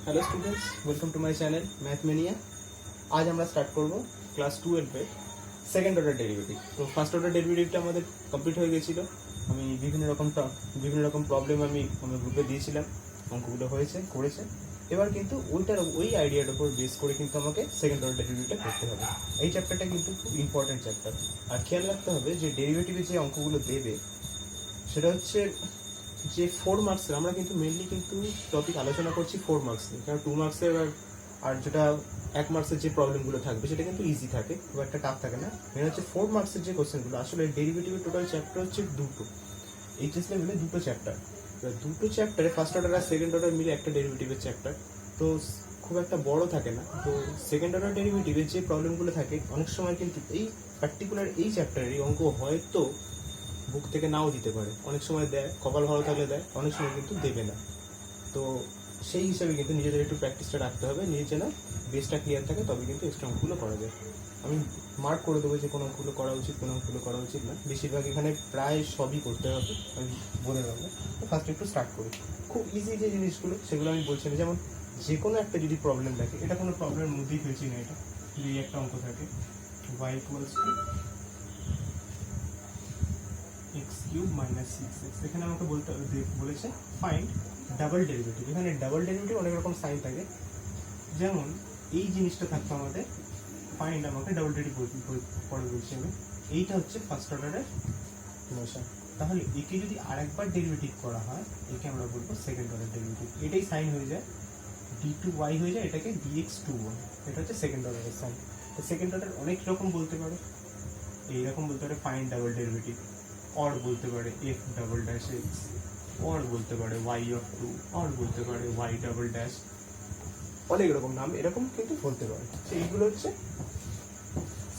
Hello students, welcome to my channel Math Mania. आज আমরা start করব ক্লাস 12 এর সেকেন্ড অর্ডার ডেরিভেটিভ। তো ফার্স্ট অর্ডার ডেরিভেটিভটা আমাদের কমপ্লিট হয়ে গিয়েছিল। আমি বিভিন্ন রকম প্রবলেম আমি গ্রুপে দিয়েছিলাম, অঙ্কগুলো করেছে। এবার কিন্তু ওই আইডিয়াটার উপর বেস করে কিন্তু আমাকে সেকেন্ড অর্ডার ডেরিভেটিভটা করতে হবে। এই চ্যাপ্টারটা কিন্তু খুব ইম্পর্টেন্ট চ্যাপ্টার। আর খেয়াল রাখতে হবে যে ডেরিভেটিভে যে অঙ্কগুলো দেবে সেটা হচ্ছে যে 4 মার্কসের। আমরা কিন্তু মেনলি কিন্তু টপিক আলোচনা করছি 4 মার্কস নিয়ে, কারণ 2 মার্কসের আর যেটা 1 মার্কসের যে প্রবলেমগুলো থাকবে সেটা কিন্তু ইজি থাকে, খুব একটা টাফ থাকে না। মেন হচ্ছে 4 মার্কসের যে কোশ্চেনগুলো, আসলে ডেরিভেটিভের টোটাল চ্যাপ্টার হচ্ছে দুটো, এইচএস লেভেলে দুটো চ্যাপ্টার। দুটো চ্যাপ্টারে ফার্স্ট অর্ডার আর সেকেন্ড অর্ডার মিলে একটা ডেরিভেটিভের চ্যাপ্টার, তো খুব একটা বড় থাকে না। তো সেকেন্ড অর্ডার ডেরিভেটিভের যে প্রবলেমগুলো থাকে অনেক সময় কিন্তু এই পার্টিকুলার এই চ্যাপ্টারের এই অঙ্ক হয়তো বুক থেকে নাও দিতে পারে, অনেক সময় দেয়, কপাল ভালো থাকলে দেয়, অনেক সময় কিন্তু দেবে না। তো সেই হিসাবে কিন্তু নিজেদের একটু প্র্যাকটিসটা রাখতে হবে, নিজের যেন বেসটা ক্লিয়ার থাকে, তবে কিন্তু এক্সট্রা অঙ্কগুলো করা যায়। আমি মার্ক করে দেবো যে কোনো অঙ্কগুলো করা উচিত, কোনো অঙ্কগুলো করা উচিত না। বেশিরভাগ এখানে প্রায় সবই করতে হবে, আমি বলে দেবো। তো ফার্স্ট একটু স্টার্ট করি। খুব ইজি যে জিনিসগুলো সেগুলো আমি বলছি না, যেমন যে কোনো একটা যদি প্রবলেম থাকে, এটা কোনো প্রবলেমের মধ্যেই ফেলছি না, এটা যদি একটা অঙ্ক থাকে y = x cube minus 6x, এখানে আমাকে বলেছে ফাইন্ড ডাবল ডেরিভেটিভ। এখানে ডাবল ডেরিভেটিভ অনেক রকম সাইন থাকে, যেমন এই জিনিসটা থাকতো আমাদের ফাইন্ড, আমাকে ডাবল ডেরিভেটিভ পরে বলছি আমি, এইটা হচ্ছে ফার্স্ট অর্ডারের মোশন। তাহলে একে যদি আরেকবার ডেরিভেটিভ করা হয় একে আমরা বলবো সেকেন্ড অর্ডার ডেরিভেটিভ। এটাই সাইন হয়ে যায়, d2y হয়ে যায়, এটাকে dx2y, এটা হচ্ছে সেকেন্ড অর্ডারের সাইন। তো সেকেন্ড অর্ডার অনেক রকম বলতে পারে, এইরকম বলতে পারে ফাইন্ড ডাবল ডেরিভেটিভ, और বলতে পারে f ডাবল ড্যাশ x, और বলতে পারে y অফ 2, और বলতে পারে y ডাবল ড্যাশ, অনেক রকম নাম এরকম কিন্তু বলতে পারে। তো এইগুলো হচ্ছে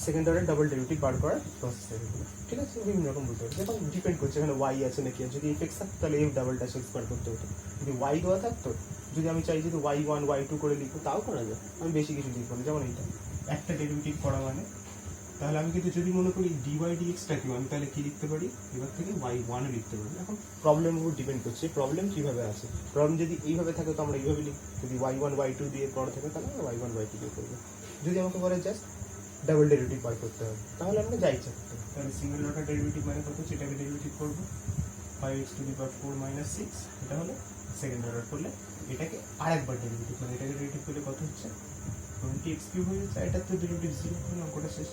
সেকেন্ড অর্ডার ডাবল ডেরিভেটিভ বার করার প্রসেস এগুলো, ঠিক আছে? বিভিন্ন রকম বলতে পারে, যখন ডিপেন্ড করছে এখানে y আছে নাকি। যদি f x থাকতো তাহলে f ডাবল ড্যাশ x বার করতে হতো, যদি y দেওয়া থাকতো, যদি আমি চাই যদি y1 y2 করে লিখবো তাও করা যায়, আমি বেশি কিছু লিখবো না। যেমন এইটা একটা ডেরিভেটিভ করা মানে, তাহলে আমি কিন্তু যদি মনে করি dy dxটা কি, আমি তাহলে কি লিখতে পারি, এবার থেকে y1 লিখতে পারি। এখন প্রবলেমের উপর ডিপেন্ড করছে প্রবলেম কীভাবে আছে। প্রবলেম যদি এইভাবে থাকে তো আমরা এইভাবে লিখি, যদি y1 y2 দিয়ে করা থাকে তাহলে আমরা y1 y2 দিয়ে করবো। যদি আমাকে বলে জাস্ট ডাবল ডেরিভেটিভ বার করতে হবে তাহলে আমরা যা ইচ্ছা করতে হবে। তাহলে সিঙ্গেল অর্ডার ডেরিভেটিভ মানে কত, সেটাকে ডেরিভেটিভ করবো 5x⁴ - 6, এটা হলো সেকেন্ড অর্ডার করলে। এটাকে আরেকবার ডেরিভেটিভ মানে এটাকে ডেরিভেটিভ করলে কত হচ্ছে 20x³ হয়ে যাচ্ছে, এটার তো ডেরিভেটিভ 0, অঙ্কটা শেষ।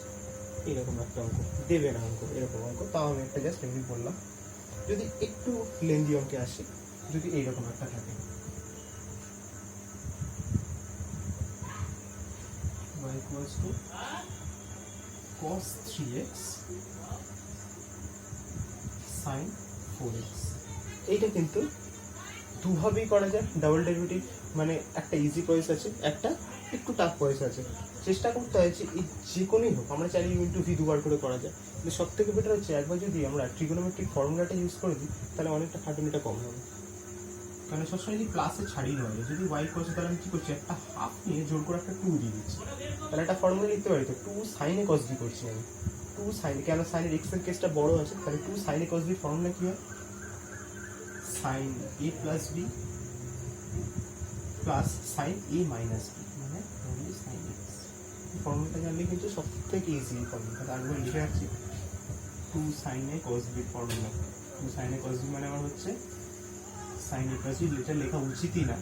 এরকম একটা অঙ্ক দেবে না, অঙ্ক এরকম অঙ্ক, তাও আমি একটা জাস্ট এমনি বললাম। যদি একটু লেন্দি অঙ্কে আসি, যদি এইরকম একটা থাকে y = cos 3x sin 4x, এইটা কিন্তু দুভাবেই করা যায় ডাবল ডেরিভেটিভ, মানে একটা ইজি প্রসেস আছে, একটা একটু টাফ প্রসেস আছে। চেষ্টা করতে হয় যে এই যে কোনোই হোক, আমরা চাইলে u/v দুবার করে করা যায়, কিন্তু সব থেকে বেটার হচ্ছে একবার যদি আমরা ট্রিগোনোমেট্রিক ফর্মুলাটা ইউজ করে দিই তাহলে অনেকটা খাটুনিটা কম হবে। কারণ সবসময় যদি প্লাসে ছাড়িয়ে দেওয়া যায়, যদি y করছে তাহলে আমি কী করছি, একটা হাফ নিয়ে জোর করে একটা 2 দিয়ে দিচ্ছি, তাহলে একটা ফর্মুলা লিখতে পারি তো 2 sin a cos b করছি আমি, 2 sin, কেন সাইনের x এর কেসটা বড় আছে, তাহলে 2 sin a cos b formula কী হয়, sin a plus b plus sin a minus b, মানে only sin x। এই ফর্মুলাটা জানলে কিন্তু সব থেকে ইজি এই ফর্মুলাটা। তারপরে লিখে রাখছি 2 sin a cos b formula. 2 sin a cos b মানে আমার হচ্ছে sin a plus b, যেটা লেখা উচিতই না,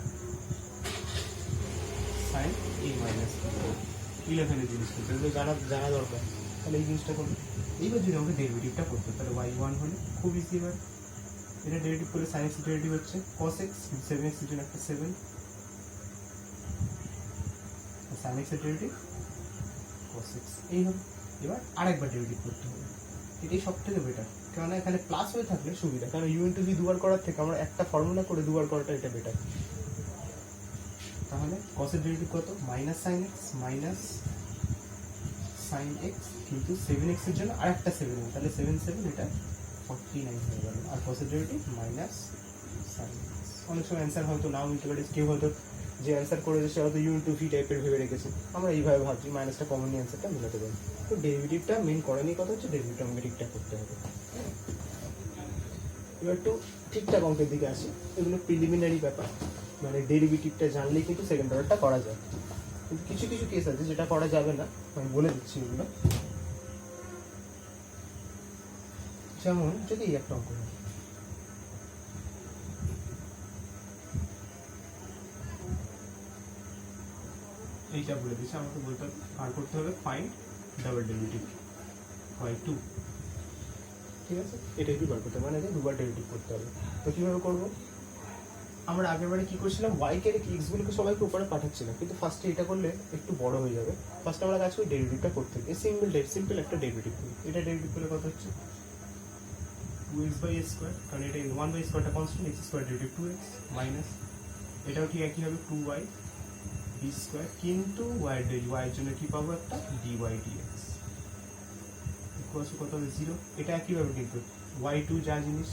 sin a minus b। 11 এর জিনিস করতে জানা দরকার, তাহলে এই জিনিসটা করবো। এইবার যদি আমাকে ডেরিভেটিভটা করতে, তাহলে y1 হলে খুব ইজি। এবার এটা ডেরিভেটিভ করলে sin x ডেরিভেটিভ হচ্ছে cos x, 7x এর জন্য একটা 7, sin x এর ডেরিভেটিভ cos x, এই হবে। এবার আরেকবার ডেরিভেটিভ করতে হবে, এটাই সব থেকে বেটার, কারণ এখানে প্লাস হয়ে থাকলে সুবিধা, কারণ u/v দুবার করার থেকে আমরা একটা ফর্মুলা করে দুবার করাটা এটা বেটার। তাহলে cos এর ডেরিভেটিভ কত, minus sin x minus sin x, কিন্তু 7x এর জন্য আরেকটা 7 হবে, তাহলে 7 7 এটা 49 হয়ে গেল। আর cos এর ডেরিভেটিভ মাইনাস sin x। অনেক সময় অ্যান্সার হয়তো নাও নিতে পারে, কেউ হয়তো যে অ্যান্সার করেছে সে হয়তো u/v টাইপের ভেবে রেখেছে, আমরা এইভাবে ভাবছি, মাইনাসটা কমন নিয়ে অ্যান্সারটা মেলাতে পারি। তো ডেরিভেটিভটা মেন করার নিয়ে কথা হচ্ছে ডেরিভেটিভটা আমাকে ঠিকঠাক করতে হবে। এবার একটু ঠিকঠাক অঙ্কের দিকে আসি, এগুলো প্রিলিমিনারি ব্যাপার। মানে ডেরিভেটিভটা জানলেই কিন্তু সেকেন্ড অর্ডারটা করা যায়, কিন্তু কিছু কিছু কেস আছে যেটা করা যাবে না, আমি বলে দিচ্ছি এগুলো। যেমন যদি এই একটা অঙ্ক হয়, এইটা বলে দিচ্ছে আমাকে বলতে বার করতে হবে ফাইন্ড ডাবল ডেরিভেটিভ y2, ঠিক আছে, এটাই বার করতে হবে, মানে দুবার ডেরিভেটিভ করতে হবে। তো কীভাবে করবো, আমরা আগের বারে কী করছিলাম, y কে রেখে এক্সগুলোকে সবাইকে উপরে পাঠাচ্ছিলাম, কিন্তু ফার্স্টে এটা করলে একটু বড় হয়ে যাবে। ফার্স্টে আমরা কাজ করি ডেরিভেটিভটা করতে হবে, সিম্পল একটা ডেরিভেটিভ করি। এটা ডেরিভেটিভ করলে কত হচ্ছে 2x/a স্কোয়ার, কারণ এটা 1 বাই স্কোয়ারটা constant, x square derivative 2x minus এটাও ঠিক একই হবে 2y b স্কোয়ার, কিন্তু y এর জন্য কি পাবো একটা dy dx ইকুয়াল টু কত হবে 0। এটা একইভাবে কিন্তু y2 যা জিনিস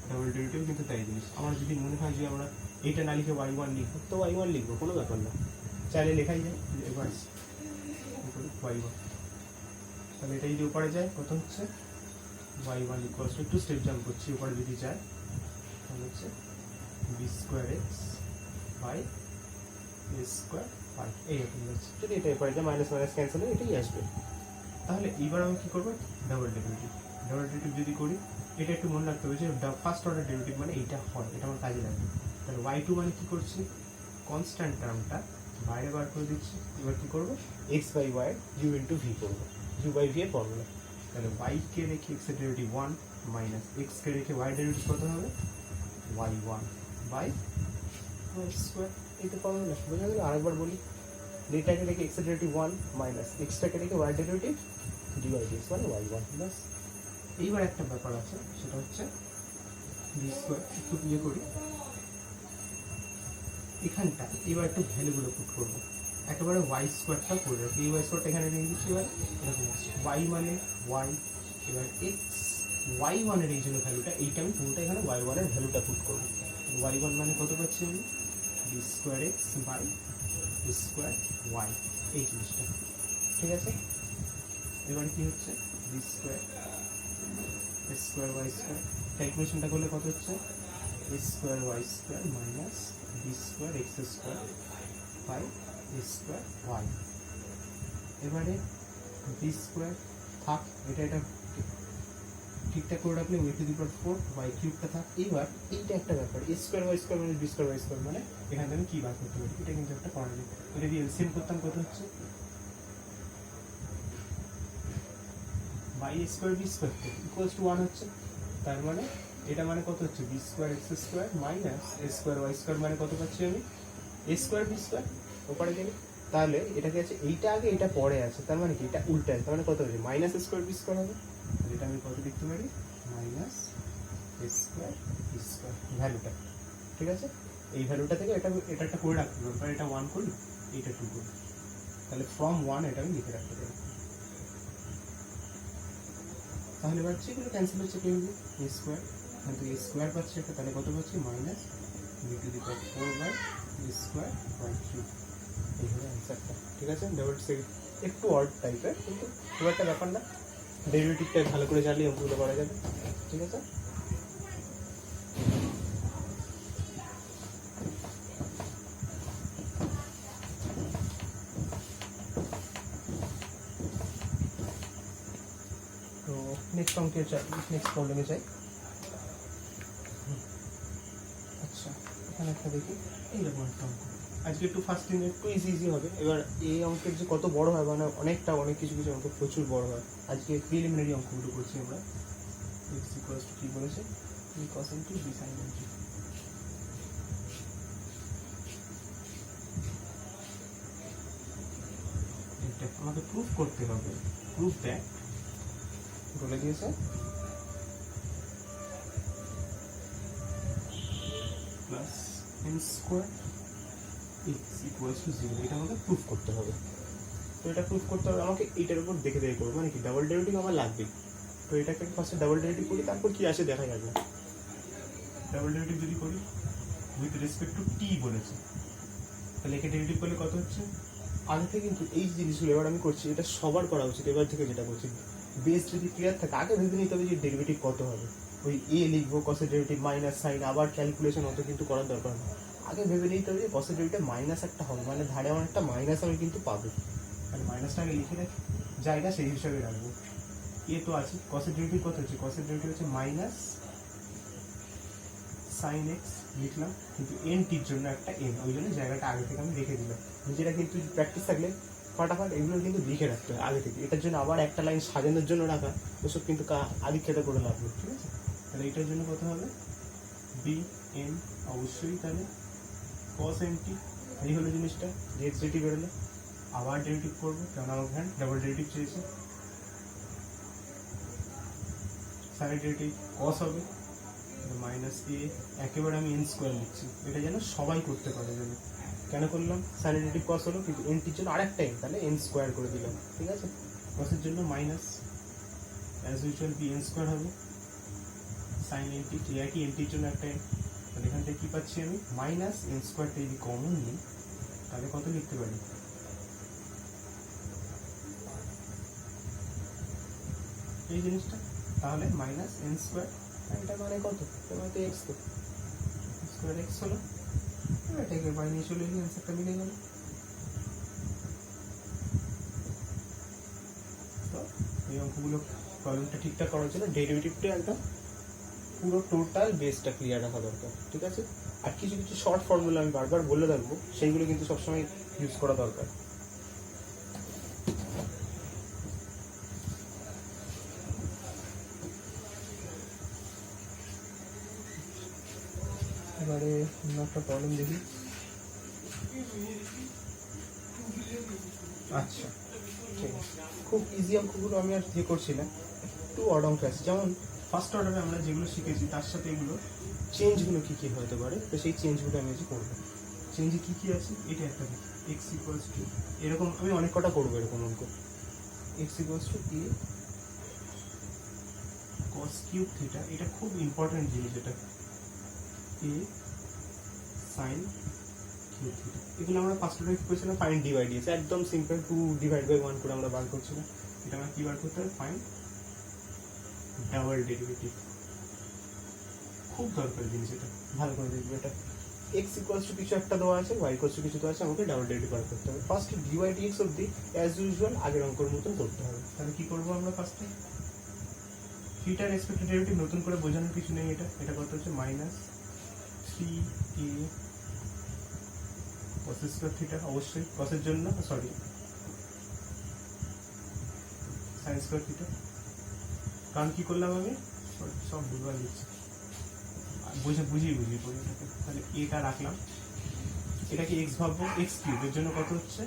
ডাবল ডেরিভেটিভ কিন্তু তাই জিনিস। আমার যদি মনে হয় যে আমরা এটা না লিখে y1 লিখবো তো y1 লিখবো, কোনো ব্যাপার না, চাইলে লেখাই যায়। এবার y1, তাহলে এটা যদি উপরে যায় কত হচ্ছে y1 ইকুয়াল টু, একটু স্টেপ জাম্প করছি, উপরে যদি যায় তাহলে হচ্ছে b square x by A square by এইরকম যাচ্ছে। যদি এটা এরপরে যায় মাইনাস মাইনাস ক্যান্সেল হয়ে এটাই আসবে। তাহলে এইবার আমি কী করবো, ডাবল ডেরিভেটিভ যদি করি, এটা একটু মনে রাখতে হবে যে ফার্স্ট অর্ডার ডেরিভেটিভ মানে এইটা হয়, এটা আমার কাজে লাগবে। তাহলে y2 মানে কী করছি, কনস্ট্যান্ট টার্মটা বাইরে বার করে দিচ্ছি। এবার কী করবো, x by y u into v করবো, ইউ বাই ভি এর ফর্মুলা। তাহলে y কে রেখে x এর ডেরিভেটিভ 1 মাইনাস x কে রেখে y ডেরিভেটিভ কত হবে y1 বাই y স্কোয়ার, এইটা ফর্মুলা বোঝা গেল। আরেকবার বলি, এটাকে রেখে x এর ডেরিভেটিভ 1 মাইনাস এক্সটাকে রেখে y ডেরিভেটিভ dy dx মানে y1 প্লাস। এইবার একটা ব্যাপার আছে, সেটা হচ্ছে বি স্কোয়ার, একটু ইয়ে করি এখানটা, এবার একটু ভ্যালুগুলো পুট করবো, একেবারে ওয়াই স্কোয়ারটা করে রাখি, এই ওয়াই স্কোয়ারটা এখানে রেখে দিচ্ছি। এবার এরকম ওয়াই মানে ওয়াই, এবার এক্স y1 এর এই জন্য ভ্যালুটা, এইটা আমি পুরোটা এখানে y1 এর ভ্যালুটা পুট করবো। y1 মানে কত পাচ্ছি আমি, B square x by B square Y, এই জিনিসটা, ঠিক আছে। এবার কি হচ্ছে বি স্কোয়ার ওয়াই স্কোয়ার, ক্যালকুলেশনটা করলে কত হচ্ছে A square Y square minus B square X square by A square Y. এবারে বি স্কোয়ার থাক, এটা ঠিকঠাক করে রাখলে ওই টু দি পাওয়ার 4 বাই কিউবটা থাক। এবার এইটা একটা ব্যাপার, এ স্কোয়ার ওয়াই স্কোয়ার মানে বি স্কোয়ার ওয়াই স্কোয়ার, মানে এখান থেকে আমি কী বার করতে পারি, এটা কিন্তু একটা করা যায়। এটা দিয়ে এলসিএম করতাম, কত হচ্ছে by square B square equals to 1 হচ্ছে। তার মানে এটা মানে কত হচ্ছে B square X square minus A square Y square, মানে কত পাচ্ছি আমি এ স্কোয়ার বি স্কোয়ার ওপরে গেলে। তাহলে এটাকে আছে এইটা আগে এটা পরে আছে, তার মানে কি এটা উল্টা আছে, তার মানে কত হচ্ছে minus A square B square হবে। যেটা আমি কত লিখতে পারি minus A square B square ভ্যালুটা, ঠিক আছে। এই ভ্যালুটা থেকে এটা একটা করে রাখতে পারবো, এটা 1 করি এটা 2 করি, তাহলে ফ্রম 1 এটা আমি লিখে রাখতে পারি। তাহলে পাচ্ছি এগুলো ক্যান্সেল হচ্ছে, কেউ এ স্কোয়ার, কিন্তু এ স্কোয়ার পাচ্ছি একটা, তাহলে কত পাচ্ছি minus b to the power 4 by A square by 3, এই হলো অ্যান্সারটা, ঠিক আছে। ডাবল একটু অড টাইপের, কিন্তু খুব একটা ব্যাপার না, ডেরিভেটিভটা ভালো করে জানলে অঙ্কগুলো করা যাবে, ঠিক আছে। তো নেক্সট অঙ্কে নেক্সট প্রবলেমে যাই। আচ্ছা, এখানে একটা দেখি এইরকম একটা অঙ্ক, আজকে একটু ফার্স্ট দিন একটু ইজি হবে। এবার এই অঙ্কের যে কত বড় হয়, মানে অনেক কিছু অঙ্ক প্রচুর বড় হয়। আজকে প্রিলিমিনারি অঙ্কগুলো করছি আমরা। এক্স ইকুয়ালস টু কি বলেছে, বি কস ইনটু বি সাইন ইনটু, এটা আমাকে প্রুফ করতে হবে। প্রুফ দ্যাট বলে দিয়েছে plus N square x equals two 0, এটা আমাকে প্রুফ করতে হবে। তো এটা প্রুফ করতে হবে আমাকে এইটার উপর দেখে করবো, মানে কি ডাবল ডেরিভেটিভ আমার লাগবে। তো এটাকে ফার্স্টে ডাবল ডেরিভেটিভ করি, তারপর কি আসে দেখা যাবে। ডাবল ডেরিভেটিভ যদি করি উইথ রেসপেক্ট টু টি বলেছে, তাহলে একে ডেরিভেটিভ করলে কত হচ্ছে, আগে থেকে কিন্তু এই জিনিসগুলো এবার আমি করছি, এটা সবার করা উচিত। এবার থেকে যেটা করছি, বেস যদি ক্লিয়ার থাকে আগে ভেবে নিতে হবে যে ডেরিভেটিভ কত হবে। ওই এ লিখবো কসের ডেরিভেটিভ মাইনাস সাইন, আবার ক্যালকুলেশন অত কিন্তু করার দরকার না। আগে ভেবে নিতে হবে যে কসের ডেরিভেটিভ মাইনাস একটা হবে, মানে ধারে আমার একটা মাইনাস আমি কিন্তু পাবো, মানে মাইনাসটা আগে লিখে রাখি, জায়গা সেই হিসাবে রাখবো। এ তো আছে, কসের ডেরিভেটিভ কত হচ্ছে, কসের ডেরিভেটিভ হচ্ছে মাইনাস সাইন এক্স লিখলাম, কিন্তু এন টির জন্য একটা এন, ওই জন্য জায়গাটা আগে থেকে আমি রেখে দিলাম। নিজেরা কিন্তু প্র্যাকটিস থাকলে ফাটাফাট এগুলো কিন্তু লিখে রাখতে হয় আগে থেকে, এটার জন্য আবার একটা লাইন সাজানোর জন্য রাখা ওসব কিন্তু আদিক্ষেতা করে লাভ নেই, ঠিক আছে। তাহলে এটার জন্য কত হবে, বি এন অবশ্যই, তাহলে কস এন টি, এই হলো জিনিসটা। এক্স ডেরিভেটিভ বেরোলো, আবার ডেরিভেটিভ করবো, কারণ আমার ভ্যান ডাবল ডেরিভেটিভ চেয়েছে। সাইনের ডেরিভেটিভ কস হবে মাইনাস এ, একেবারে আমি এন স্কোয়ার লিখছি, এটা যেন সবাই করতে পারে যেন। কেন করলাম, সাইন ডেরিভেটিভ কস হলো, কিন্তু এন টির জন্য আরেকটা এন, তাহলে এন স্কোয়ার করে দিলাম, ঠিক আছে। কসের জন্য minus as usual b n square হবে, সাইন এন টি একই এন টির জন্য একটা এন, তাহলে এখান থেকে কী পাচ্ছি আমি, মাইনাস এন স্কোয়ারটা যদি কমন নিই তাহলে কত লিখতে পারি, এই জিনিসটা, তাহলে মাইনাস এন স্কোয়ার, এটা মানে কত, তোমার তো এক্স, তো স্কোয়ার এক্স হলো, এটাকে বাই নিয়ে চলে এলি, অ্যান্সারটা মিলে গেল। তো এই অঙ্কগুলো প্রবলেমটা ঠিকঠাক করার জন্য ডেরিভেটিভটা একদম পুরো টোটাল বেসটা ক্লিয়ার রাখা দরকার, ঠিক আছে। আর কিছু কিছু শর্ট ফর্মুলা আমি বারবার বলে থাকবো, সেইগুলো কিন্তু সবসময় ইউজ করা দরকার। এবারে অন্য একটা প্রবলেম দেখি। আচ্ছা ঠিক আছে, খুব ইজি অঙ্কগুলো আমি আর ইয়ে করছি না, একটু অড অঙ্ক আছে, যেমন ফার্স্ট অর্ডারে আমরা যেগুলো শিখেছি তার সাথে এগুলো চেঞ্জগুলো কী কী হতে পারে, তো সেই চেঞ্জগুলো আমি আজ করবো। চেঞ্জে কী কী আছে এটা একটা দেখি, এক্স ইকুয়ালস টু, এরকম আমি অনেক কটা করবো এরকম অঙ্ক। এক্স ইকুয়ালস টু এ কস কিউব থিটা, এটা খুব ইম্পর্টেন্ট জিনিস, এটা এ সাইন কিউব থিটা, এগুলো আমরা ফার্স্ট অর্ডারে কী করেছিলাম, ফাইন্ড ডি বাই ডিএক্স, একদম সিম্পল, 2/1 করে আমরা বার করছিলাম। এটা আমরা কী বার করতে হবে, ফাইন্ড ডাবল ডেরিভেটিভ, খুব দরকার জিনিস, এটা ভালো করে দেখবে। এটা এক্স ইকুয়ালস টু কিছু একটা দেওয়া আছে, ওয়াই ইকুয়ালস টু কিছু দেওয়া আছে, আমাকে ডাবল ডেরিভেটিভ বার করতে হবে। ফার্স্ট ডি বাই ডিএক্স অবধি অ্যাজ ইউজুয়াল আগের অঙ্কের মতন করতে হবে। তাহলে কী করবো আমরা, ফার্স্টে থিটার রেসপেক্টিভ ডেরিভেটিভ, নতুন করে বোঝানোর কিছু নেই, এটা কত হচ্ছে, minus 3a cos square theta, অবশ্যই কসের জন্য, সরি সাইন স্কোয়ার থিটা, কারণ কী করলাম আমি, সব ভুলভাল লিখছি, বুঝিয়ে পড়ি এটাকে। তাহলে এটা রাখলাম, এটাকে এক্স ভাববো, এক্স কিউবের জন্য কত হচ্ছে,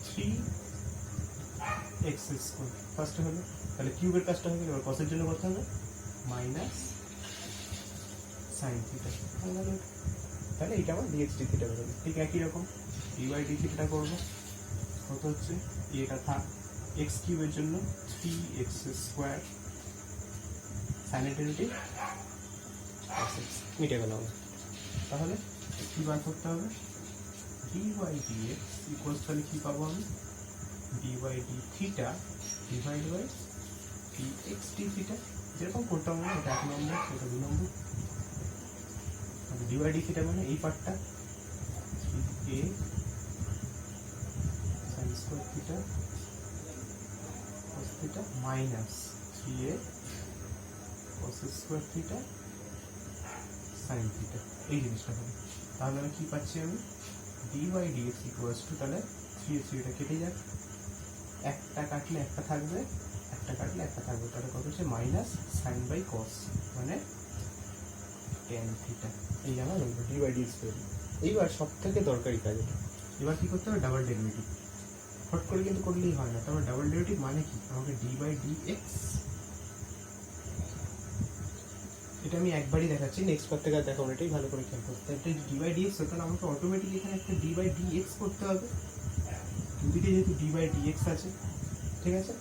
3x স্কোয়ার ফার্স্টে হলো, তাহলে কিউবের কাজটা হয়ে গেল। এবার কসের জন্য কত হবে, মাইনাস সাইন থিটা, তাহলে এটা আমার ডিএক্স ডি থিটা হবে। ঠিক একই রকম ডি বাই ডি থিটা করবো, কত হচ্ছে, এটা থাক, এক্স কিউবের জন্য 3x স্কোয়ার, সাইনের ডেরিভেটিভ মিটে গেল আমার। তাহলে কী বার করতে হবে, D by D X equals, তাহলে কী পাবো আমি, D by D theta divide by D X D theta, যেরকম করতাম না, এটা 1 নম্বর, এটা 2 নম্বর। ডি বাই ডি থিটা মানে এই পার্টটা, A sine square theta cos theta minus 3a cos square theta sine theta, এই জিনিসটা হবে। তাহলে আমি কী পাচ্ছি, আমি D by D X equals to, তাহলে 3a এটা কেটে যাক, একটা কাটলে একটা থাকবে, একটা কাটলে একটা থাকবে, তাহলে কত হচ্ছে, মাইনাস সাইন বাই কস, মানে ট্যান থিটা, এই আমার ডি বাই ডি এক্স পেয়ে। এইবার সব থেকে দরকারি কাজ এটা, এবার কী করতে হবে, ডাবল ডেরিভেটিভ, হট করে কিন্তু করলেই হয় না। তারপর ডাবল ডেরিভেটিভ মানে কি, আমাকে ডি বাই ডি এক্স, এটা আমি একবারই দেখাচ্ছি, নেক্সট পার্ট থেকে দেখাবো, এটাই ভালো করে খেয়াল করতে হবে। এটা ডি বাই ডি এক্স, তাহলে আমাকে অটোমেটিক এখানে একটা ডি বাই ডি এক্স করতে হবে, দুদিকে যেহেতু ডি বাই ডি এক্স আছে, ঠিক আছে।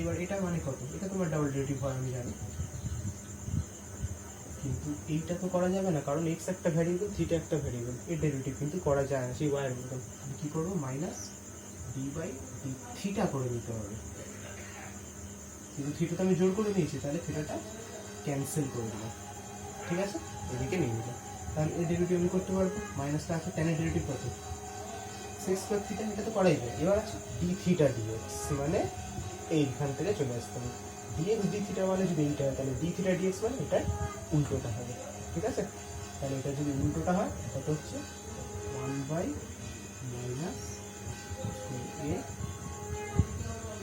এবার এটা মানে কত, এটা তোমার ডাবল ডেরিভেটিভ হয় আমি জানি, কিন্তু এইটা তো করা যাবে না, কারণ এক্স একটা ভ্যারিয়েবল, থিটা একটা ভ্যারিয়েবল, এর ডেরিভেটিভ কিন্তু করা যায় না সেই ওয়াইয়ের মতন। কী করবো, minus d by D theta করে নিতে হবে, কিন্তু থিটাটা আমি জোর করে নিয়েছি, তাহলে থিটাটা ক্যান্সেল করে দিলাম, ঠিক আছে, এদিকে নিয়ে নিলাম। তাহলে এই ডেরিভেটিভ আমি করতে পারবো, মাইনাসটা আছে tan এর ডেরিভেটিভ কত সেক্স স্কোয়ার থিটা, এটা তো করাই যায়। এবার আছে ডি থিটা ডিএক্স, মানে এইখান থেকে চলে আসতে হবে ডিএক্স ডি থিটা মানে যদি এইটা হয় তাহলে ডি থিটা ডিএক্স মানে এটা উল্টোটা হবে, ঠিক আছে? তাহলে এটা যদি উল্টোটা হয় কত হচ্ছে 1 মাইনাস এ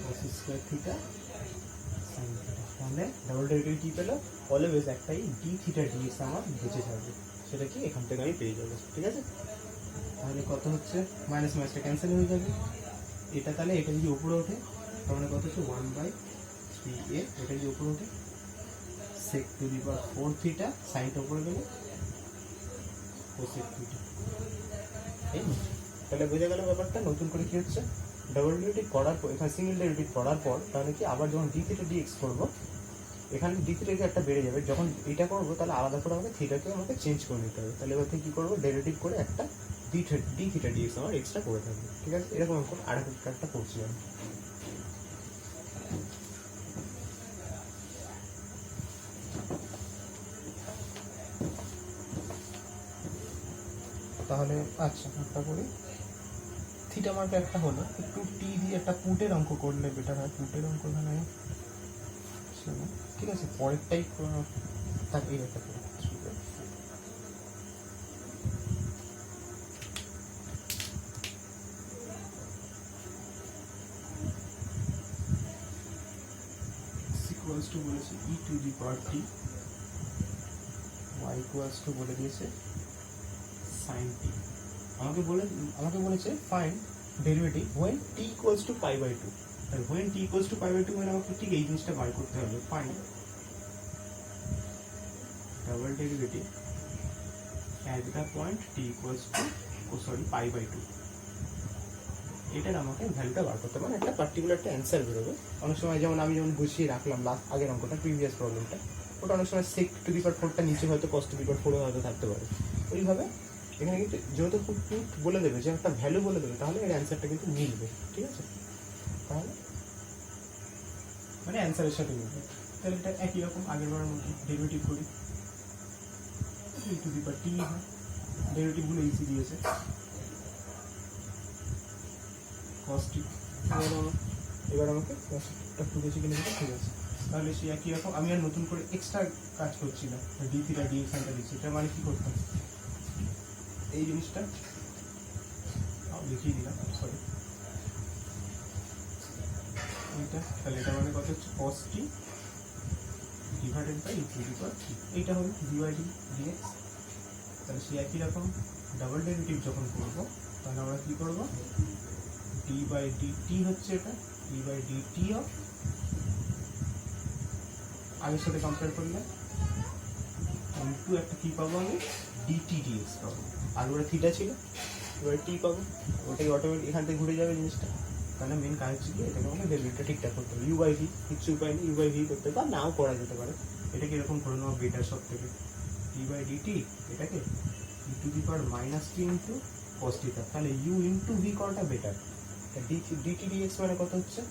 cos square theta sin theta. তাহলে ডাবল ডেরিভেটিভ কি পেলো, অলওয়েজ একটাই ডি থিটা ডিএক্স আমার বেঁচে থাকবে, সেটা কি এখান থেকে আমি পেয়ে যাবো, ঠিক আছে? তাহলে কত হচ্ছে মাইনাস মাইনাসটা ক্যান্সেল হয়ে যাবে, এটা তাহলে এটা যদি উপরে ওঠে তার মানে কত হচ্ছে 1/3a, এটা যদি উপরে ওঠে sec টু দি পাওয়ার 4 থিটা, সাইনটা উপরে গেলে cosec থিটা। এই তাহলে বোঝা গেল ব্যাপারটা। নতুন করে কি হচ্ছে, ডাবল ডেরিভেটিভ করার পর এখানে সিঙ্গেল ডেরিভেটিভ করার পর তাহলে কি আবার যখন ডি থিটা ডিএক্স করবো এখানে ডি থিটা একটা বেড়ে যাবে, যখন এটা করবো তাহলে আলাদা করে আমাকে থিটাকে আমাকে চেঞ্জ করে নিতে হবে। তাহলে এবার থেকে কী করবো, ডেরিভেটিভ করে একটা ডি থিটা ডিএক্স আমার এক্সট্রা করে থাকবে, ঠিক আছে? এরকম আর একটা করছি আমি। তাহলে আচ্ছা একটা করি, থিটা মার্কে একটা হলো, একটু টি দিয়ে একটা পুটের অঙ্ক করলে বেটার হয়, পুটের অঙ্ক এখানে ঠিক আছে, পরেরটাই থাক, এই একটা করে ইকুয়ালস টু বলেছে E to the power T, Y equals to বলে দিয়েছে সাইন টি। আমাকে বলেছে find derivative when t equals to π/2, তাহলে when t equals to π/2 মানে আমাকে ঠিক এই জিনিসটা বার করতে হবে, find double derivative at the point t equals to π/2, এটার আমাকে ভ্যালুটা বার করতে হবে, মানে একটা পার্টিকুলার একটা অ্যান্সার বেরোবে। অনেক সময় যেমন আমি যেমন বুঝিয়ে রাখলাম লাস্ট আগের অঙ্কটা, প্রিভিয়াস প্রবলেমটা, ওটা অনেক সময় sec টু দি পাওয়ার 4টা নিচে হয়তো cos টু দি পাওয়ার 4 হয়তো থাকতে পারে। ওইভাবে এখানে কিন্তু যেহেতু খুব বলে দেবে, যে একটা ভ্যালু বলে দেবে, তাহলে এর অ্যান্সারটা কিন্তু মিলবে, ঠিক আছে? তাহলে মানে অ্যান্সারের সাথে মিলবে। তাহলে এটা একই রকম আগের বারের মতো ডেরিভেটিভ করি, ই টু দি পাওয়ার টি হয়, ডেরিভেটিভগুলো ইজি দিয়েছে cos টি। এবার আমাকে cosটা একটু বেশি কিনে দিতে, ঠিক আছে? তাহলে সেই একই রকম আমি আর নতুন করে এক্সট্রা কাজ করছি না, ডি থিটা ডিএক্স আনটা দিচ্ছি। এটা মানে কি করতাম, এই জিনিসটা লিখিয়ে দিলাম, সরি এইটা, তাহলে এটা মানে কত হচ্ছে cos t divided by E to the power T, এইটা হলো ডিভাইডিং ডিএক্স। তাহলে সেই একই রকম ডাবল ডেরিভেটিভ যখন করবো তাহলে আমরা কি করব, ডি বাই ডিটি হচ্ছে এটা, ডি বাই ডিটি অফ, আগের সাথে কম্পেয়ার করলে ইনটু একটা কি পাবো আমি, ডিটি ডিএক্স পাবো, আর ওটা থিটা ছিল, এবার টি পাবো, ওটাই অটোমেটিক এখান থেকে ঘুরে যাবে জিনিসটা। তাহলে মেন কাজ হচ্ছে কি, এটাকে আমাকে ডেরিভেটিভটা ঠিকঠাক করতে হবে, ইউ বাই ভি, কিচ্ছু উপায় নেই, ইউ বাই ভি করতে হবে, বা নাও করা যেতে পারে। এটাকে এরকম করে নেওয়া বেটার সব থেকে, ডি বাই ডিটি এটাকে E to the power minus T into cos theta, তাহলে ইউ ইন্টু ভি করাটা বেটার। ডিটি ডিএক্স মানে কত হচ্ছে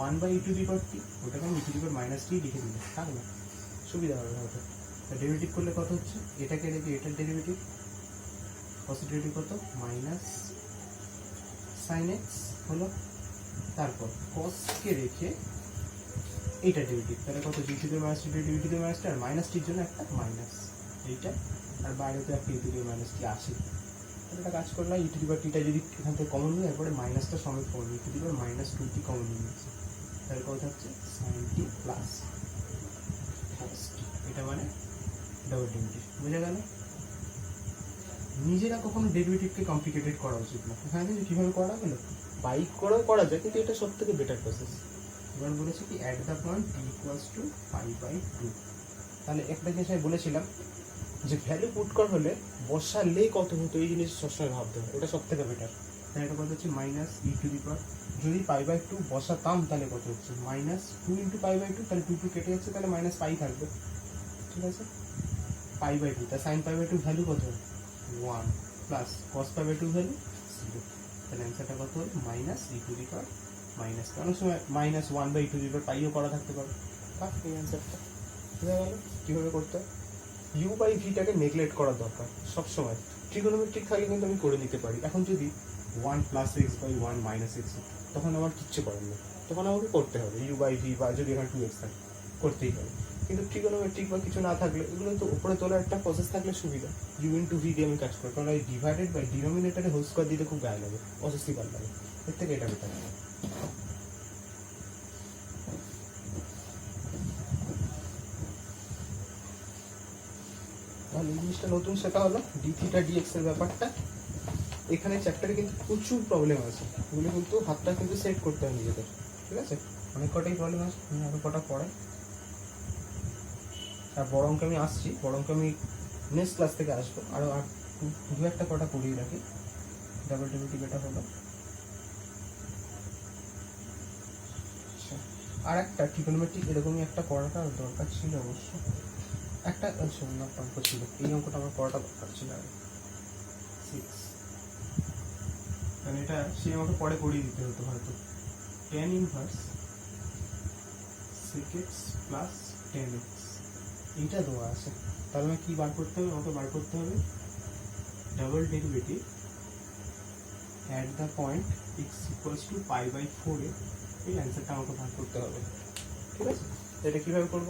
1/e টু দি পাওয়ার টি, ওটাকে আমি ই টু দি পাওয়ার মাইনাস টি লিখে দিলাম, থাক না, সুবিধা হবে হয়তো। ডেরিভেটিভ করলে কত হচ্ছে, এটাকে রেখে এটার ডেরিভেটিভ, কস ডেরিভেটিভ কত মাইনাস সাইন এক্স হলো, তারপর কসকে রেখে এইটা ডেরিভেটিভ, তাহলে কত G to the minus T, D to the minus T, আর মাইনাস টির জন্য একটা মাইনাস এইটা, আর বাইরে তো একটা ই টু দি মাইনাস টি আসে। একটা কাজ করলাম, ই টু দি পাওয়ার টিটা যদি এখান থেকে কমন নিই, এরপরে মাইনাসটা সমেত কমন নিই, E to the power minus 2t common নিয়েছে, তাহলে কত হচ্ছে সাইন টি প্লাস কস টি, এটা মানে ডাবল ডেরিভেটিভ। বোঝা গেল? নিজেরা কখনো ডেরিভেটিভকে কমপ্লিকেটেড করা উচিত না। এখানে কিন্তু কীভাবে করা গেলো, বাইক করেও করা যায়, কিন্তু এটা সব থেকে বেটার প্রসেস। এবার বলেছি কি at the point T equals to π/2, তাহলে একটা জিনিস আমি বলেছিলাম যে ভ্যালু পুট কর হলে বসালে কত হতো, এই জিনিস সবসময় ভাবতে হবে, ওটা সব থেকে বেটার। তাহলে এটা কত হচ্ছে মাইনাস ই টু দি পাওয়ার, যদি π/2 বসাতাম তাহলে কত হচ্ছে মাইনাস 2 ইন্টু π/2, তাহলে 2 কেটে যাচ্ছে, তাহলে মাইনাস পাই থাকবে, ঠিক আছে? π/2, তা সাইন π/2 ভ্যালু কত 1 প্লাস কস π/2 ভ্যালু 0, তাহলে অ্যান্সারটা কত হবে minus E to the power minus, অনেক সময় মাইনাস 1/e টু দি পাওয়ার পাইও করা থাকতে পারে, বাস এই অ্যান্সারটা। বোঝা গেল কীভাবে করতে হয়? ইউ বাই ভিটাকে নেগলেক্ট করা দরকার সবসময়। ট্রিগোনোমেট্রিক থাকলে কিন্তু আমি করে নিতে পারি। এখন যদি 1 plus x by 1 minus x, তখন আমার কিচ্ছু করার নেই, তখন আমাকে করতে হবে ইউ বাই ভি, বা যদি এখানে 2x থাকে করতেই হবে। কিন্তু ট্রিগোনোমেট্রিক বা কিছু না থাকলে এগুলো তো উপরে তোলার একটা প্রসেস থাকলে সুবিধা, ইউ ইন্টু ভি দিয়ে আমি কাজ করি, কারণ এই ডিভাইডেড বাই ডিনোমিনেটারে হোল স্কোয়ার দিতে খুব গায়ে লাগে, অস্বস্তিকর লাগে, এর থেকে এটা বেটার। তাহলে এই জিনিসটা নতুন শেখা হলো ডি থিটা ডিএক্স এর ব্যাপারটা। এখানে চ্যাপ্টারে কিন্তু প্রচুর প্রবলেম আছে, এগুলো কিন্তু হাতটা কিন্তু সেট করতে হয় নিজেদের, ঠিক আছে? অনেক কটাই প্রবলেম আছে, আমি আরো কটা পড়াই। আর বড় অঙ্কে আমি আসছি, বড় অঙ্কে আমি নেক্সট ক্লাস থেকে আসবো, আরো আর দু একটা কটা পড়িয়ে রাখি। ডাবল ডেরিভেটিভ এটা হলো। আর একটা ট্রিগোনোমেট্রিক এরকমই একটা করাটা দরকার ছিল অবশ্য, একটা অঙ্ক ছিল, এই অঙ্কটা আমার করাটা দরকার ছিল আগে 6, কারণ এটা সেই আমাকে পরে করিয়ে দিতে হতো হয়তো। tan inverse sec x plus tan x এইটা দেওয়া আছে, তাহলে আমাকে কি বার করতে হবে? আমাকে বার করতে হবে double derivative at the point x equals to pi by 4 এ, এই অ্যান্সারটা আমাকে বার করতে হবে, ঠিক আছে? এটা কিভাবে করব?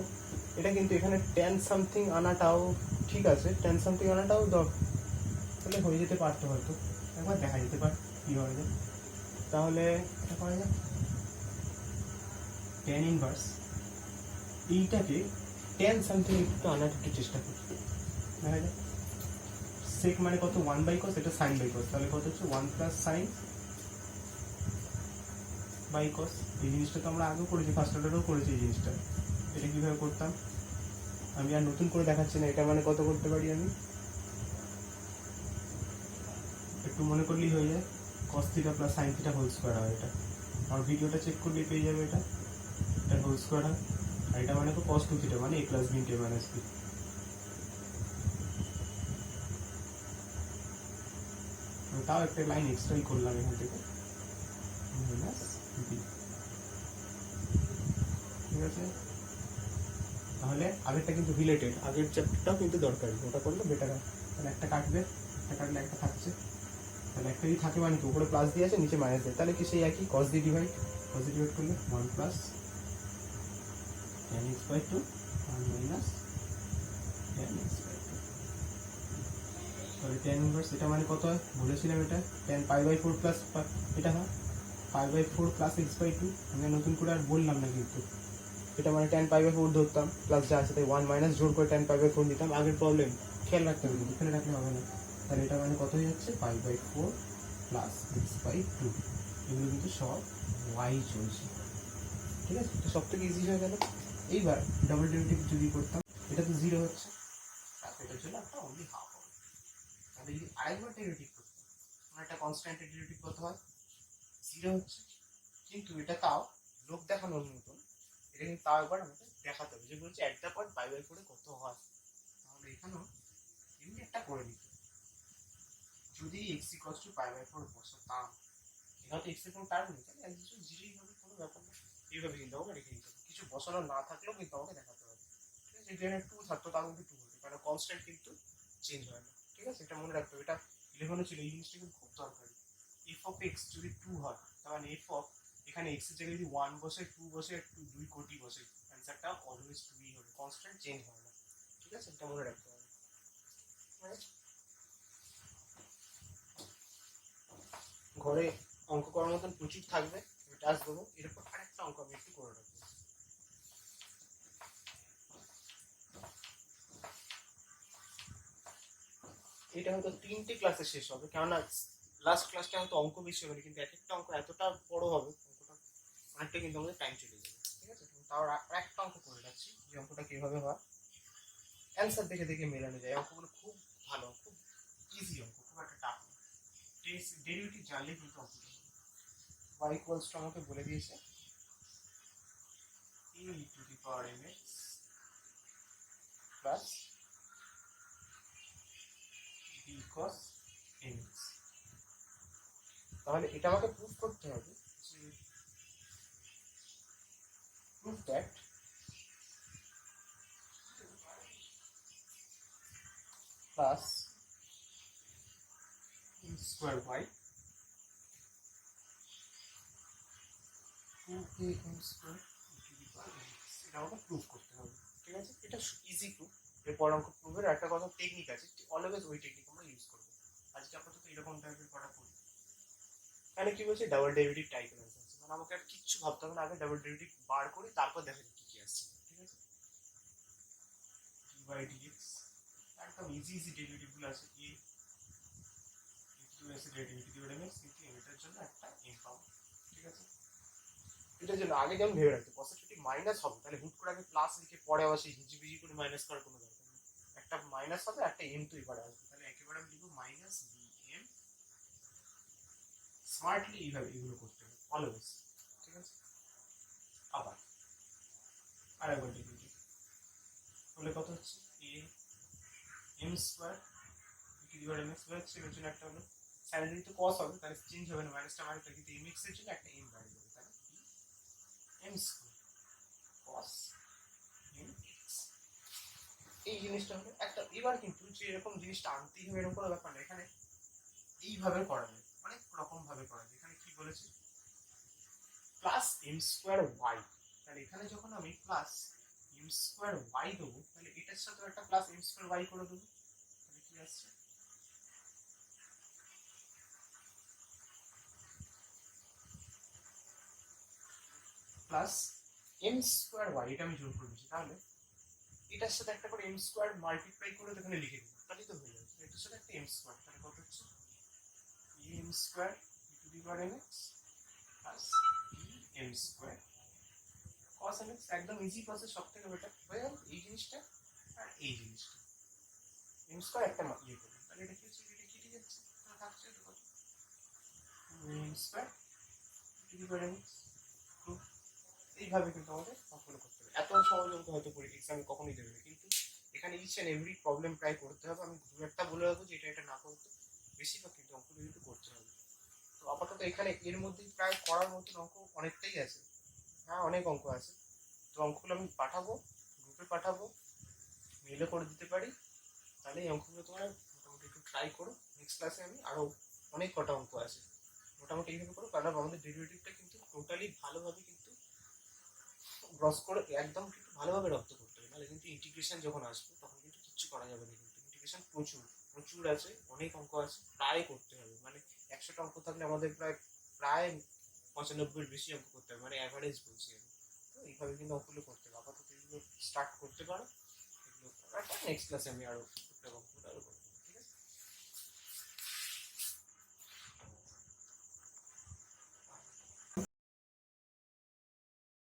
এটা কিন্তু এখানে tan সামথিং আনাটাও ঠিক আছে, tan সামথিং আনাটাও তাহলে হয়ে যেতে পারতো হয়তো, একবার দেখা যেতে পারে কি হয়ে যায়। তাহলে এটা করা যায় tan ইনভার্স এইটাকে tan সামথিং একটু আনার একটু চেষ্টা করি, দেখা যায় sec মানে কত 1 বাই cos, এটা sin বাই cos, তাহলে কত হচ্ছে 1 প্লাস sin বাই cos। এই জিনিসটা তো আমরা আগেও করেছি, ফার্স্ট অর্ডারেও করেছি এই জিনিসটা। এটা কিভাবে করতাম আমি আর নতুন করে দেখাচ্ছি না, এটা মানে কত করতে পারি আমি একটু মনে করলেই হয়ে যায়, cos theta plus sin theta whole square হয়। এটা আমার ভিডিওটা চেক করলেই পেয়ে যাবে, এটা হোল স্কয়ার হয়। আর এটা মানে তো cos 2 থিটা মানে a plus b into a minus b। তাও একটা লাইন এক্সট্রাই করলাম এখান থেকে, মাইনাস b, ঠিক আছে? তাহলে আগেরটা কিন্তু রিলেটেড, আগের চ্যাপ্টারটাও কিন্তু দরকারি, ওটা করলে বেটার হয়। তাহলে একটা কাটবে, একটা কাটলে একটা থাকছে, তাহলে একটা যদি থাকে মানে কি উপরে প্লাস দিয়ে আছে নিচে মাইনাস দিয়ে, তাহলে কি সেই একই cos দিয়ে ডিভাইড করলে 1 প্লাস tan x বাই 2 আর মাইনাস tan x বাই 2। তাহলে tan ইনভার্স এটা মানে কত হয় বলেছিলাম, এটা tan পাই বাই 4 প্লাস এটা হয় pi by 4 plus x by 2। আমি নতুন করে আর বললাম না, কিন্তু এটা মানে tan পাই বাই 4 ধরতাম, প্লাস যা আছে তাই 1 মাইনাস জোর করে tan পাই বাই 4 দিতাম। আগের প্রবলেম খেয়াল রাখতে হবে, এখানে রাখলে হবে না। তাহলে এটা মানে কত হয়ে যাচ্ছে pi by 4 plus x by 2, এগুলো কিন্তু সব y চলছে, ঠিক আছে? তো সব থেকে ইজি হয়ে গেল। এইবার ডাবল ডেরিভেটিভ যদি করতাম, এটা তো 0 হচ্ছে, এটার জন্য একটা অনলি হাফ হবে। তাহলে যদি আরেকবার ডেরিভেটিভ করতাম, মানে একটা কনস্ট্যান্টের ডেরিভেটিভ কত হয় 0 হচ্ছে, কিন্তু এটা তাও লোক দেখানোর মতন, এটা কিন্তু তাও একবার আমাকে দেখাতে হবে যে বলছে একটা পয়েন্ট পাই বাই 4 কত হয়। তাহলে এখানেও এমনি একটা করে দিতে, যদি x equals to pi by 4 বসাতাম, এখানে তো x এর কোনো টার্ম নেই, তাহলে একদম 0ই হবে, কোনো ব্যাপার না। এইভাবে কিন্তু আমাকে রেখে দিতে হবে, কিছু বসানো না থাকলেও কিন্তু আমাকে দেখাতে হবে, ঠিক আছে? যদি এখানে 2 থাকতো তাহলে কিন্তু 2 হতো, কারণ কনস্ট্যান্ট কিন্তু চেঞ্জ হয় না, ঠিক আছে? এটা মনে রাখতে হবে, এটা 11 ছিল, এই জিনিসটা কিন্তু খুব দরকারি। f অফ x যদি 2 হয়, তাহলে f অফ এখানে x এর জায়গায় যদি 1 বসে 2 বসে 2 কোটি বসে, অ্যান্সারটা অলওয়েজ 2ই হবে, কনস্ট্যান্ট চেঞ্জ হয় না, ঠিক আছে? এটা মনে রাখতে হবে। ঘরে অঙ্ক করার মতন প্রচুর থাকবে, আমি টাস্ক দেবো, এরপর আরেকটা অঙ্ক আমি একটু করে রাখবো। এটা হয়তো 3টে ক্লাসে শেষ হবে, কেননা লাস্ট ক্লাসটা হয়তো অঙ্ক বেশি হবে, কিন্তু এক একটা অঙ্ক এতটা বড় হবে, অঙ্কটা অনেকটা কিন্তু আমাদের টাইম চলে যাবে, ঠিক আছে? তাও একটা অঙ্ক করে রাখছি, যে অঙ্কটা কিভাবে হয়, অ্যান্সার দেখে দেখে মেলানো যায়। অঙ্কগুলো খুব ভালো, খুব ইজি অঙ্ক, খুব একটা টাফ না। ডেরিভেটিভ জানলে কিন্তু অঙ্কটা y ইকুয়ালস টু আমাকে বলে দিয়েছে e two the power mx plus b cos mx। তাহলে এটা আমাকে প্রুফ করতে হবে যে prove that plus m square y 2am square এটা আমাকে প্রুভ করতে হবে। ঠিক আছে, এটা ইজি প্রুফ। এরপর অঙ্ক প্রুফের একটা কথা টেকনিক আছে, অলওয়েজ ওই টেকনিক আমরা ইউজ করবো। আজকে আপাতত এরকম টাইপের করা করি। মানে কি বলছে, ডাবল ডেরিভেটিভ টাইপের অ্যান্সার আছে, মানে আমাকে আর কিচ্ছু ভাবতে হবে না, আগে ডাবল ডেরিভেটিভ বার করি, তারপর দেখা যাক কি কি আসছে। ঠিক আছে, ডি বাই ডিএক্স একদম ইজি ইজি ডেরিভেটিভগুলো আছে। এ আছে ডেরিভেটিভ এমএক্স, কিন্তু এটার জন্য একটা এম পাবো। ঠিক আছে, এটার জন্য আগে যেমন ভেবে রাখতে, পসিটিভ মাইনাস হবে, তাহলে হুট করে আগে প্লাস লিখে পরে আবার সেই হিজিবিজি করে মাইনাস করার কোনো দরকার নেই। একটা মাইনাস হবে, একটা এম তো এবারে আসবে, তাহলে একেবারে আমি লিখবো মাইনাস বি এম। স্মার্টলি এইভাবে এগুলো করতে হবে অলওয়েজ। ঠিক আছে, আবার আরেকবার ডেরিভেটিভ তাহলে কত হচ্ছে, a m square m x হচ্ছে, এর জন্য একটা হলো সাইন তো কস হবে, তাহলে চেঞ্জ হবে না, মাইনাসটা মাইনাস, কিন্তু এম এক্স এর জন্য একটা এম বাইরে যাবে, তাহলে m square cos m x. এই জিনিসটা হলো একটা। এবার কিন্তু যে এরকম জিনিসটা আনতেই হবে এরকম কোনো ব্যাপার না, এখানে এইভাবে করা যায়, অনেক রকম ভাবে করা যায়। এখানে কি বলেছে, প্লাস এম স্কোয়ার ওয়াই, তাহলে এখানে যখন আমি প্লাস এম স্কোয়ার ওয়াই দেবো, তাহলে এটার সাথে একটা প্লাস এম স্কোয়ার ওয়াই করে দেবো, তাহলে কি আসছে, প্লাস এম স্কোয়ার ওয়াই, এটা আমি যোগ করে দিচ্ছি, তাহলে এটার সাথে একটা করে এম স্কোয়ার মাল্টিপ্লাই করে এখানে লিখে দিই, তাহলেই তো হয়ে যাবে। এটার সাথে একটা এম স্কোয়ার, তাহলে কত হচ্ছে, m square to the power m x plus m square cos m x. একদম ইজি প্রসেস, সব থেকে বেটার হয়ে গেল এই জিনিসটা আর এই জিনিসটা। এম স্কোয়ার একটা ইয়ে করলাম, তাহলে এটা কি হচ্ছে, এটা কেটে যাচ্ছে, তাহলে থাকছে এটা কত, m square to the power m x. এইভাবে কিন্তু আমাদের অঙ্কগুলো করতে হবে। এত সহজ অঙ্ক হয়তো এক্সামে কখনোই দেবে না, কিন্তু এখানে ইচ অ্যান্ড এভরি প্রবলেম প্রায় করতে হবে। আমি দু একটা বলে রাখবো যে এটা এটা না করতে, বেশিরভাগ কিন্তু অঙ্কগুলো কিন্তু করতে হবে। তো আপাতত এখানে এর মধ্যেই প্রায় করার মতন অঙ্ক অনেকটাই আছে। হ্যাঁ, অনেক অঙ্ক আছে। তো অঙ্কগুলো আমি পাঠাবো, গ্রুপে পাঠাবো, মেলে করে দিতে পারি, তাহলে এই অঙ্কগুলো তোমরা মোটামুটি একটু ট্রাই করো। নেক্সট ক্লাসে আমি আরও অনেক কটা অঙ্ক আছে, মোটামুটি এইভাবে করো, কারণ আমাদের ডেরিভেটিভটা কিন্তু টোটালি ভালোভাবে কিন্তু গ্রস করে একদম কিন্তু ভালোভাবে রপ্ত করতে হবে, নাহলে কিন্তু ইন্টিগ্রেশন যখন আসবে তখন কিন্তু কিচ্ছু করা যাবে না। কিন্তু ইন্টিগ্রেশন প্রচুর প্রচুর আছে, অনেক অঙ্ক আছে, প্রায় করতে হবে। মানে 100টা অঙ্ক থাকলে আমাদের প্রায় প্রায় 95-এর বেশি অঙ্ক করতে হবে, মানে অ্যাভারেজ বলছি আমি। তো এইভাবে কিন্তু অঙ্কগুলো করতে হবে। আপাতত এগুলো স্টার্ট করতে পারো, এগুলো নেক্সট ক্লাসে আমি আরো অঙ্কগুলো আরো